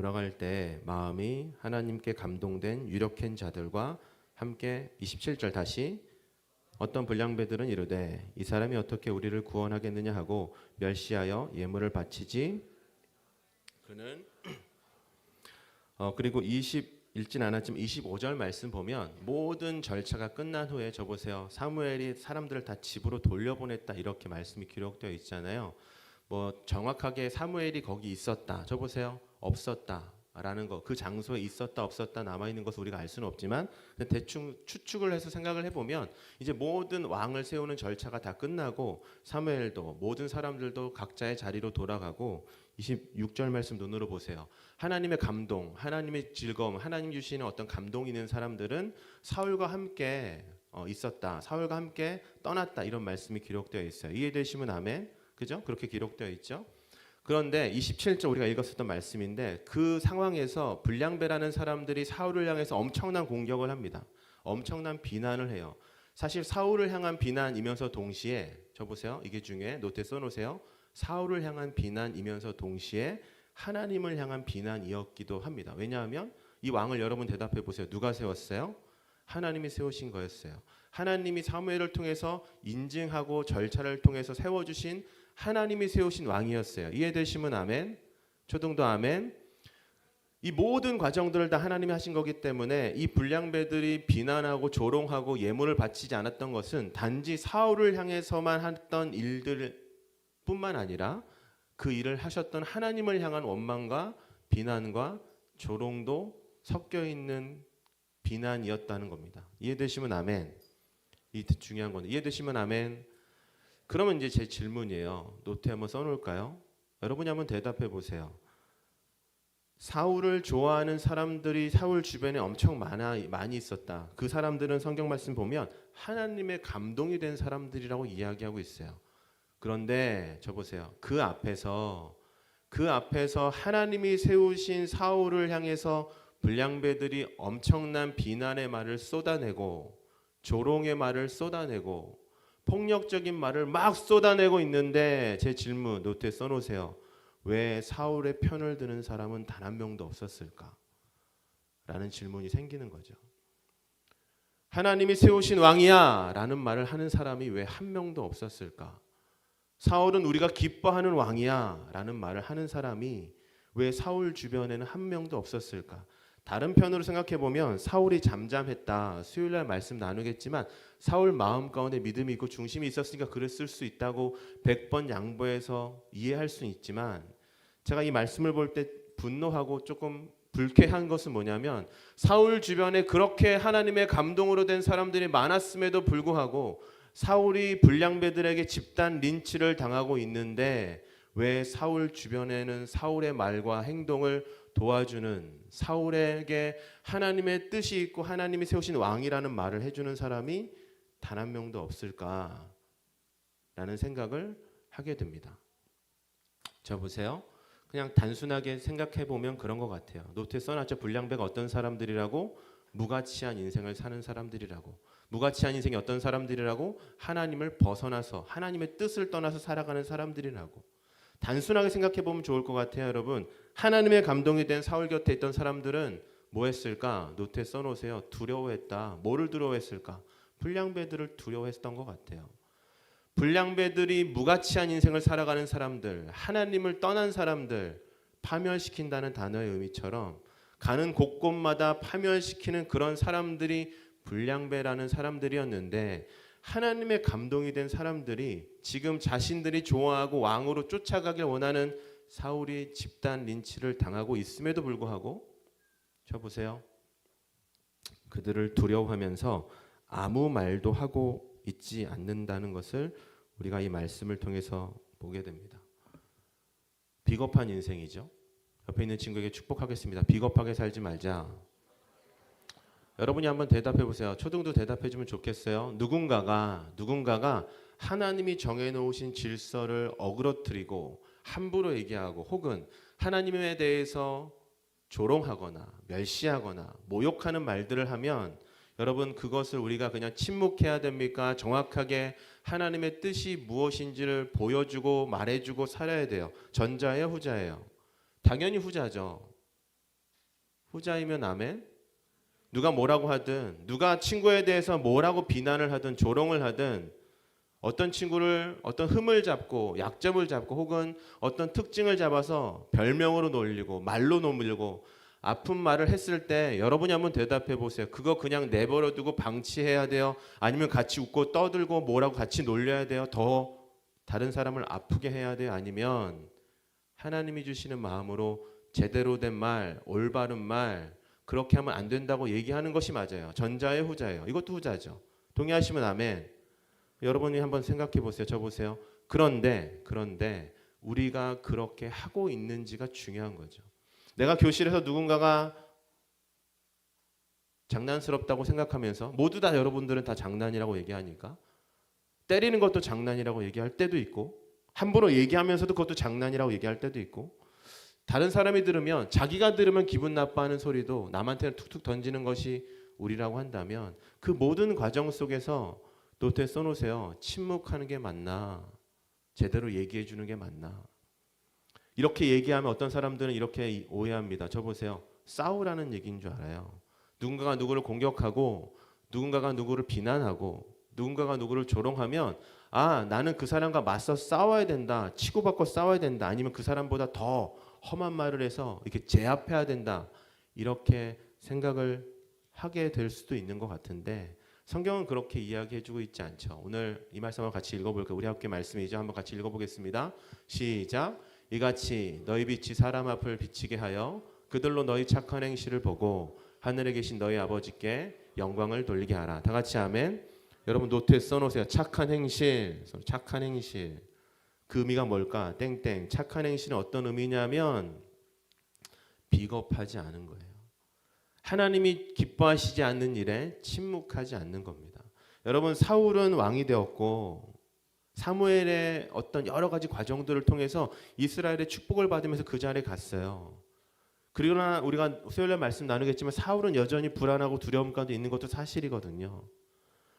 돌아갈 때 마음이 하나님께 감동된 유력한 자들과 함께 27절 다시 어떤 불량배들은 이르되 이 사람이 어떻게 우리를 구원하겠느냐 하고 멸시하여 예물을 바치지 그는 그리고 읽진 않았지만 25절 말씀 보면 모든 절차가 끝난 후에 저 보세요. 사무엘이 사람들을 다 집으로 돌려보냈다 이렇게 말씀이 기록되어 있잖아요. 뭐 정확하게 사무엘이 거기 있었다. 저 보세요. 없었다. 라는 거, 그 장소에 있었다 없었다 남아있는 것을 우리가 알 수는 없지만 대충 추측을 해서 생각을 해보면 이제 모든 왕을 세우는 절차가 다 끝나고 사무엘도 모든 사람들도 각자의 자리로 돌아가고 26절 말씀 눈으로 보세요. 하나님의 감동, 하나님의 즐거움, 하나님 주시는 어떤 감동이 있는 사람들은 사울과 함께 있었다. 사울과 함께 떠났다. 이런 말씀이 기록되어 있어요. 이해되시면 아멘. 그죠? 그렇게 기록되어 있죠. 그런데 27절 우리가 읽었었던 말씀인데 그 상황에서 불량배라는 사람들이 사울을 향해서 엄청난 공격을 합니다. 엄청난 비난을 해요. 사실 사울을 향한 비난이면서 동시에 저 보세요. 이게 중에 노트에 써놓으세요. 사울을 향한 비난이면서 동시에 하나님을 향한 비난이었기도 합니다. 왜냐하면 이 왕을 여러분 대답해 보세요. 누가 세웠어요? 하나님이 세우신 거였어요. 하나님이 사무엘을 통해서 인증하고 절차를 통해서 세워주신 하나님이 세우신 왕이었어요. 이해되시면 아멘. 초등도 아멘. 이 모든 과정들을 다 하나님이 하신 거기 때문에 이 불량배들이 비난하고 조롱하고 예물을 바치지 않았던 것은 단지 사울을 향해서만 했던 일들 뿐만 아니라 그 일을 하셨던 하나님을 향한 원망과 비난과 조롱도 섞여 있는 비난이었다는 겁니다. 이해되시면 아멘. 이 중요한 건데 이해되시면 아멘. 그러면 이제 제 질문이에요. 노트에 한번 써놓을까요? 여러분이 한번 대답해 보세요. 사울을 좋아하는 사람들이 사울 주변에 엄청 많이 있었다. 그 사람들은 성경 말씀 보면 하나님의 감동이 된 사람들이라고 이야기하고 있어요. 그런데 저 보세요. 그 앞에서 하나님이 세우신 사울을 향해서 불량배들이 엄청난 비난의 말을 쏟아내고 조롱의 말을 쏟아내고 폭력적인 말을 막 쏟아내고 있는데 제 질문 노트에 써놓으세요. 왜 사울의 편을 드는 사람은 단 한 명도 없었을까? 라는 질문이 생기는 거죠. 하나님이 세우신 왕이야 라는 말을 하는 사람이 왜 한 명도 없었을까? 사울은 우리가 기뻐하는 왕이야 라는 말을 하는 사람이 왜 사울 주변에는 한 명도 없었을까? 다른 편으로 생각해 보면 사울이 잠잠했다. 수요일날 말씀 나누겠지만 사울 마음 가운데 믿음이 있고 중심이 있었으니까 그랬을 수 있다고 100번 양보해서 이해할 수는 있지만 제가 이 말씀을 볼 때 분노하고 조금 불쾌한 것은 뭐냐면 사울 주변에 그렇게 하나님의 감동으로 된 사람들이 많았음에도 불구하고 사울이 불량배들에게 집단 린치를 당하고 있는데 왜 사울 주변에는 사울의 말과 행동을 도와주는 사울에게 하나님의 뜻이 있고 하나님이 세우신 왕이라는 말을 해주는 사람이 단 한 명도 없을까라는 생각을 하게 됩니다. 자 보세요. 그냥 단순하게 생각해 보면 그런 것 같아요. 노트에 써놨죠. 불량배가 어떤 사람들이라고? 무가치한 인생을 사는 사람들이라고. 무가치한 인생이 어떤 사람들이라고? 하나님을 벗어나서 하나님의 뜻을 떠나서 살아가는 사람들이라고. 단순하게 생각해 보면 좋을 것 같아요. 여러분 하나님의 감동이 된 사울 곁에 있던 사람들은 뭐 했을까? 노트에 써놓으세요. 두려워했다. 뭐를 두려워했을까? 불량배들을 두려워했던 것 같아요. 불량배들이 무가치한 인생을 살아가는 사람들, 하나님을 떠난 사람들 파멸시킨다는 단어의 의미처럼 가는 곳곳마다 파멸시키는 그런 사람들이 불량배라는 사람들이었는데 하나님의 감동이 된 사람들이 지금 자신들이 좋아하고 왕으로 쫓아가길 원하는 사울이 집단 린치를 당하고 있음에도 불구하고 저 보세요. 그들을 두려워하면서 아무 말도 하고 있지 않는다는 것을 우리가 이 말씀을 통해서 보게 됩니다. 비겁한 인생이죠. 옆에 있는 친구에게 축복하겠습니다. 비겁하게 살지 말자. 여러분이 한번 대답해 보세요. 초등도 대답해 주면 좋겠어요. 누군가가 하나님이 정해놓으신 질서를 어그러뜨리고 함부로 얘기하고 혹은 하나님에 대해서 조롱하거나 멸시하거나 모욕하는 말들을 하면 여러분 그것을 우리가 그냥 침묵해야 됩니까? 정확하게 하나님의 뜻이 무엇인지를 보여주고 말해주고 살아야 돼요. 전자예요, 후자예요? 당연히 후자죠. 후자이면 아멘. 누가 뭐라고 하든, 누가 친구에 대해서 뭐라고 비난을 하든 조롱을 하든, 어떤 친구를 어떤 흠을 잡고 약점을 잡고 혹은 어떤 특징을 잡아서 별명으로 놀리고 말로 놀리고 아픈 말을 했을 때 여러분이 한번 대답해 보세요. 그거 그냥 내버려 두고 방치해야 돼요? 아니면 같이 웃고 떠들고 뭐라고 같이 놀려야 돼요? 더 다른 사람을 아프게 해야 돼요? 아니면 하나님이 주시는 마음으로 제대로 된 말, 올바른 말, 그렇게 하면 안 된다고 얘기하는 것이 맞아요. 전자예요, 후자예요? 이것도 후자죠. 동의하시면 아멘. 여러분이 한번 생각해 보세요. 저 보세요. 그런데 우리가 그렇게 하고 있는지가 중요한 거죠. 내가 교실에서 누군가가 장난스럽다고 생각하면서 모두 다 여러분들은 다 장난이라고 얘기하니까 때리는 것도 장난이라고 얘기할 때도 있고 함부로 얘기하면서도 그것도 장난이라고 얘기할 때도 있고 다른 사람이 들으면 자기가 들으면 기분 나빠하는 소리도 남한테는 툭툭 던지는 것이 우리라고 한다면 그 모든 과정 속에서 노트에 써놓으세요. 침묵하는 게 맞나? 제대로 얘기해 주는 게 맞나? 이렇게 얘기하면 어떤 사람들은 이렇게 오해합니다. 저 보세요. 싸우라는 얘기인 줄 알아요. 누군가가 누구를 공격하고 누군가가 누구를 비난하고 누군가가 누구를 조롱하면 아 나는 그 사람과 맞서 싸워야 된다. 치고받고 싸워야 된다. 아니면 그 사람보다 더 험한 말을 해서 이렇게 제압해야 된다. 이렇게 생각을 하게 될 수도 있는 것 같은데 성경은 그렇게 이야기해주고 있지 않죠. 오늘 이 말씀을 같이 읽어볼까요? 우리 학교 말씀이죠. 한번 같이 읽어보겠습니다. 시작. 이같이 너희 빛이 사람 앞을 비치게 하여 그들로 너희 착한 행실을 보고 하늘에 계신 너희 아버지께 영광을 돌리게 하라. 다 같이 아멘. 여러분 노트에 써놓으세요. 착한 행실. 착한 행실. 그 의미가 뭘까? 땡땡. 착한 행실은 어떤 의미냐면 비겁하지 않은 거예요. 하나님이 기뻐하시지 않는 일에 침묵하지 않는 겁니다. 여러분 사울은 왕이 되었고 사무엘의 어떤 여러 가지 과정들을 통해서 이스라엘의 축복을 받으면서 그 자리에 갔어요. 그러나 우리가 수요일에 말씀 나누겠지만 사울은 여전히 불안하고 두려움 가운데 있는 것도 사실이거든요.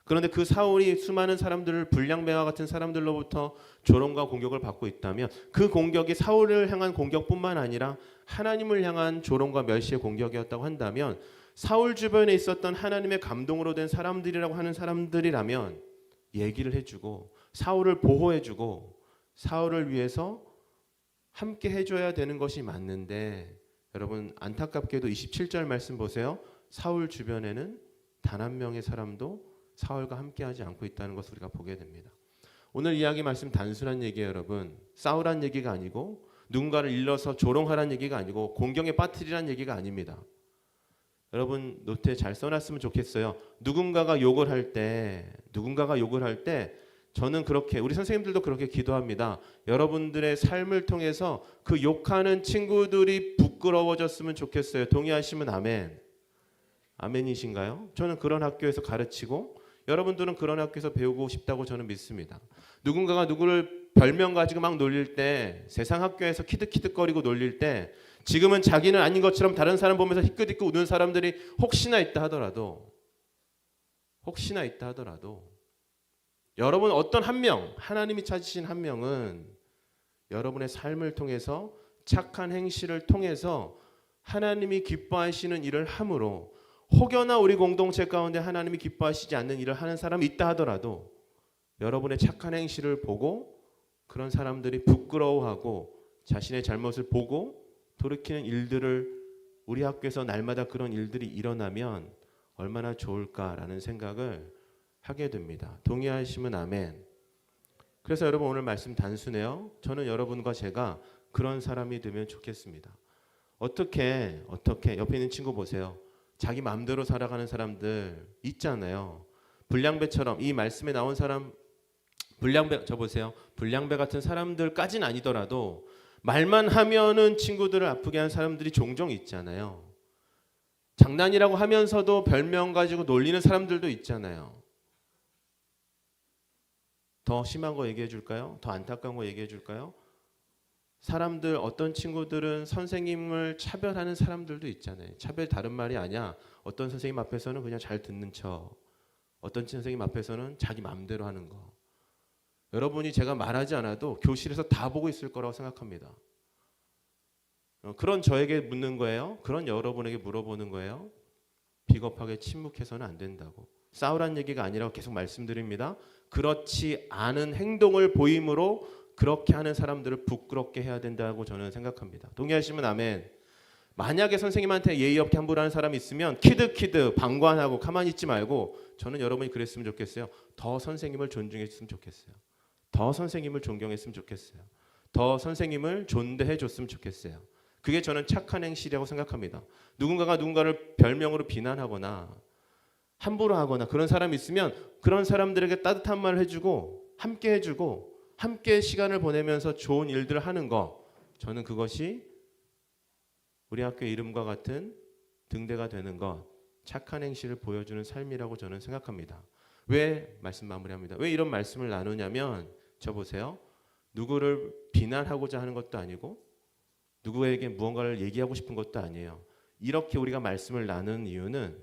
그런데 그 사울이 수많은 사람들을 불량배와 같은 사람들로부터 조롱과 공격을 받고 있다면 그 공격이 사울을 향한 공격뿐만 아니라 하나님을 향한 조롱과 멸시의 공격이었다고 한다면 사울 주변에 있었던 하나님의 감동으로 된 사람들이라고 하는 사람들이라면 얘기를 해주고 사울을 보호해주고 사울을 위해서 함께 해줘야 되는 것이 맞는데 여러분 안타깝게도 27절 말씀 보세요. 사울 주변에는 단 한 명의 사람도 사울과 함께하지 않고 있다는 것을 우리가 보게 됩니다. 오늘 이야기 말씀 단순한 얘기예요, 여러분. 싸우란 얘기가 아니고 누군가를 일러서 조롱하란 얘기가 아니고 공경에 빠뜨리란 얘기가 아닙니다. 여러분 노트에 잘 써놨으면 좋겠어요. 누군가가 욕을 할 때 저는 그렇게 우리 선생님들도 그렇게 기도합니다. 여러분들의 삶을 통해서 그 욕하는 친구들이 부끄러워졌으면 좋겠어요. 동의하시면 아멘. 아멘이신가요? 저는 그런 학교에서 가르치고 여러분들은 그런 학교에서 배우고 싶다고 저는 믿습니다. 누군가가 누구를 별명 가지고 막 놀릴 때 세상 학교에서 키득키득거리고 놀릴 때 지금은 자기는 아닌 것처럼 다른 사람 보면서 희끗희끗 웃는 사람들이 혹시나 있다 하더라도 여러분 어떤 한 명 하나님이 찾으신 한 명은 여러분의 삶을 통해서 착한 행실을 통해서 하나님이 기뻐하시는 일을 함으로 혹여나 우리 공동체 가운데 하나님이 기뻐하시지 않는 일을 하는 사람이 있다 하더라도 여러분의 착한 행실을 보고 그런 사람들이 부끄러워하고 자신의 잘못을 보고 돌이키는 일들을 우리 학교에서 날마다 그런 일들이 일어나면 얼마나 좋을까라는 생각을 하게 됩니다. 동의하시면 아멘. 그래서 여러분 오늘 말씀 단순해요. 저는 여러분과 제가 그런 사람이 되면 좋겠습니다. 어떻게 옆에 있는 친구 보세요. 자기 마음대로 살아가는 사람들 있잖아요. 불량배처럼 이 말씀에 나온 사람 불량배 저 보세요. 불량배 같은 사람들까지는 아니더라도 말만 하면은 친구들을 아프게 하는 사람들이 종종 있잖아요. 장난이라고 하면서도 별명 가지고 놀리는 사람들도 있잖아요. 더 심한 거 얘기해 줄까요? 더 안타까운 거 얘기해 줄까요? 사람들 어떤 친구들은 선생님을 차별하는 사람들도 있잖아요. 차별 다른 말이 아니야. 어떤 선생님 앞에서는 그냥 잘 듣는 척. 어떤 선생님 앞에서는 자기 마음대로 하는 거. 여러분이 제가 말하지 않아도 교실에서 다 보고 있을 거라고 생각합니다. 그런 저에게 묻는 거예요. 그런 여러분에게 물어보는 거예요. 비겁하게 침묵해서는 안 된다고. 싸우란 얘기가 아니라고 계속 말씀드립니다. 그렇지 않은 행동을 보임으로 그렇게 하는 사람들을 부끄럽게 해야 된다고 저는 생각합니다. 동의하시면 아멘. 만약에 선생님한테 예의 없게 함부로 하는 사람이 있으면 키득키득 방관하고 가만히 있지 말고, 저는 여러분이 그랬으면 좋겠어요. 더 선생님을 존중했으면 좋겠어요. 더 선생님을 존경했으면 좋겠어요. 더 선생님을 존대해 줬으면 좋겠어요. 그게 저는 착한 행실이라고 생각합니다. 누군가가 누군가를 별명으로 비난하거나 함부로 하거나 그런 사람이 있으면 그런 사람들에게 따뜻한 말을 해주고 함께 해주고 함께 시간을 보내면서 좋은 일들을 하는 거, 저는 그것이 우리 학교의 이름과 같은 등대가 되는 것, 착한 행실을 보여주는 삶이라고 저는 생각합니다. 왜 말씀 마무리합니다. 왜 이런 말씀을 나누냐면, 저 보세요. 누구를 비난하고자 하는 것도 아니고 누구에게 무언가를 얘기하고 싶은 것도 아니에요. 이렇게 우리가 말씀을 나누는 이유는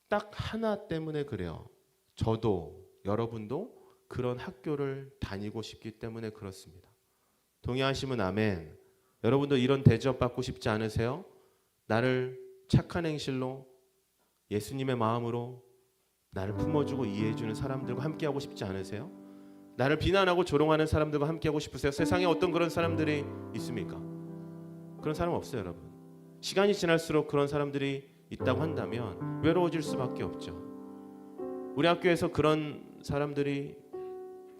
딱 하나 때문에 그래요. 저도 여러분도 그런 학교를 다니고 싶기 때문에 그렇습니다. 동의하시면 아멘. 여러분도 이런 대접 받고 싶지 않으세요? 나를 착한 행실로 예수님의 마음으로 나를 품어주고 이해해주는 사람들과 함께하고 싶지 않으세요? 나를 비난하고 조롱하는 사람들과 함께하고 싶으세요? 세상에 어떤 그런 사람들이 있습니까? 그런 사람 없어요, 여러분. 시간이 지날수록 그런 사람들이 있다고 한다면 외로워질 수밖에 없죠. 우리 학교에서 그런 사람들이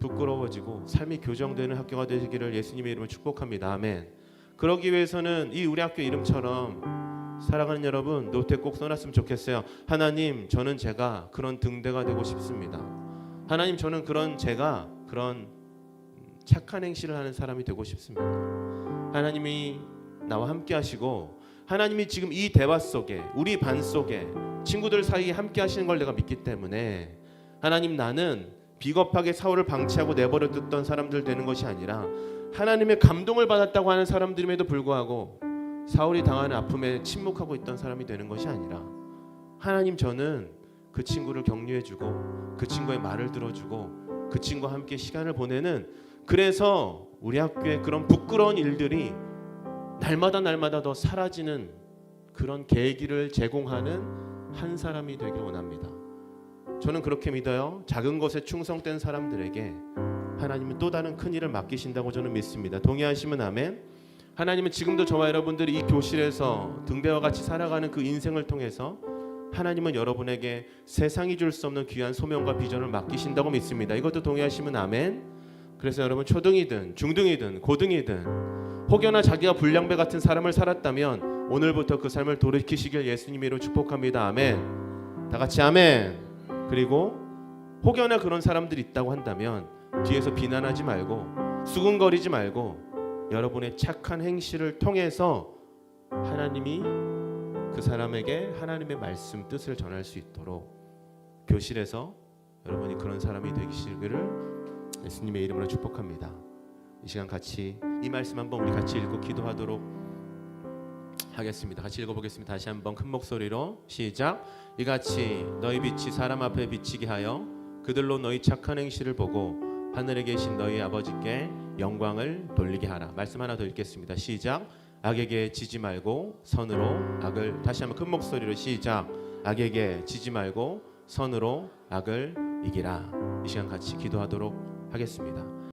부끄러워지고 삶이 교정되는 학교가 되기를 예수님의 이름으로 축복합니다. 아멘. 그러기 위해서는 이 우리 학교 이름처럼 사랑하는 여러분, 노트에 꼭 써놨으면 좋겠어요. 하나님, 저는 제가 그런 등대가 되고 싶습니다. 하나님, 저는 제가 그런 착한 행실을 하는 사람이 되고 싶습니다. 하나님이 나와 함께 하시고 하나님이 지금 이 대화 속에 우리 반 속에 친구들 사이에 함께 하시는 걸 내가 믿기 때문에, 하나님, 나는 비겁하게 사울을 방치하고 내버려 뒀던 사람들 되는 것이 아니라 하나님의 감동을 받았다고 하는 사람들임에도 불구하고 사울이 당하는 아픔에 침묵하고 있던 사람이 되는 것이 아니라, 하나님, 저는 그 친구를 격려해주고 그 친구의 말을 들어주고 그 친구와 함께 시간을 보내는, 그래서 우리 학교에 그런 부끄러운 일들이 날마다 더 사라지는 그런 계기를 제공하는 한 사람이 되길 원합니다. 저는 그렇게 믿어요. 작은 것에 충성된 사람들에게 하나님은 또 다른 큰 일을 맡기신다고 저는 믿습니다. 동의하시면 아멘. 하나님은 지금도 저와 여러분들이 이 교실에서 등대와 같이 살아가는 그 인생을 통해서 하나님은 여러분에게 세상이 줄 수 없는 귀한 소명과 비전을 맡기신다고 믿습니다. 이것도 동의하시면 아멘. 그래서 여러분, 초등이든 중등이든 고등이든 혹여나 자기가 불량배 같은 삶을 살았다면 오늘부터 그 삶을 돌이키시길 예수님의 이름으로 축복합니다. 아멘. 다 같이 아멘. 그리고 혹여나 그런 사람들이 있다고 한다면 뒤에서 비난하지 말고 수군거리지 말고 여러분의 착한 행실을 통해서 하나님이 그 사람에게 하나님의 말씀 뜻을 전할 수 있도록 교실에서 여러분이 그런 사람이 되시기를 예수님의 이름으로 축복합니다. 이 시간 같이 이 말씀 한번 우리 같이 읽고 기도하도록 하겠습니다. 같이 읽어보겠습니다. 다시 한번 큰 목소리로 시작. 이같이 너희 빛이 사람 앞에 비치게 하여 그들로 너희 착한 행실을 보고 하늘에 계신 너희 아버지께 영광을 돌리게 하라. 말씀 하나 더 읽겠습니다. 시작. 악에게 지지 말고 선으로 악을, 다시 한번 큰 목소리로 시작. 악에게 지지 말고 선으로 악을 이기라. 이 시간 같이 기도하도록 하겠습니다.